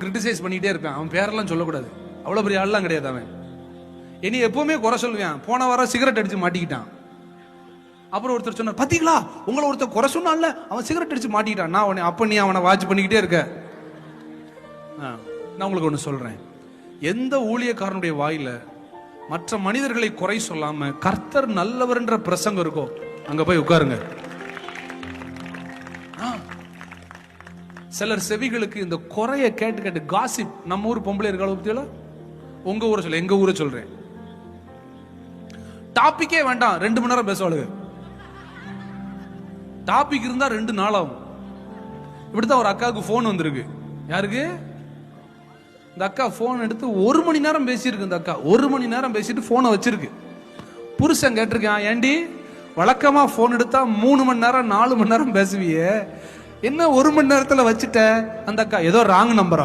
Criticise பண்ணிட்டே இருப்பேன். அவன் பேரெல்லாம் சொல்லக்கூடாது, அவ்வளவு பெரிய ஆள்லாம் கிடையாது அவன். இனி எப்பவுமே குறை சொல்லுவேன். போன வாரம் சிகரெட் அடிச்சு மாட்டிக்கிட்டான். அப்புறம் ஒருத்தர் சொன்னார், பாத்தீங்களா உங்களை ஒருத்தர் குறை சொன்னான்ல, அவன் சிகரெட் அடிச்சு மாட்டிக்கிட்டான். நான் உடனே, அப்ப நீ அவனை வாட்ச் பண்ணிக்கிட்டே இருக்க. நான் உங்களுக்கு ஒண்ணு சொல்றேன், எந்த ஊழியக்காரனுடைய வாயில மற்ற மனிதர்களை குறை சொல்லாம கர்த்தர் நல்லவர் என்ற பிரசங்கம் இருக்கோ அங்க போய் உட்காருங்க. சிலர் செவிகளுக்கு இந்த குறைய கேட்டு கேட்டு காசிப். நம்ம ஊர் பொம்பளை இருக்காளோ பத்தியில, உங்க ஊரை சொல்ல, எங்க ஊரை சொல்றேன். டாபிக்கே வேண்டாம், 2 மணி நேரம் பேசுவாளுங்க. டாபிக் இருந்தா 2 நாள் ஆகும். இப்படித்தான் ஒரு அக்காவுக்கு போன் வந்திருக்கு. யாருக்கு? இந்த அக்கா போன் எடுத்து 1 மணி நேரம் பேசியிருக்கு. இந்த அக்கா 1 மணி நேரம் பேசிட்டு போனை வச்சிருக்கு. புருஷன் கேட்டிருக்கான், ஏண்டி வழக்கமா போன் எடுத்தா 3 மணி நேரம் 4 மணி நேரம் பேசுவியே, என்ன 1 மணி நேரத்துல வச்சுட்ட? அந்த அக்கா, ஏதோ ராங் நம்பரா.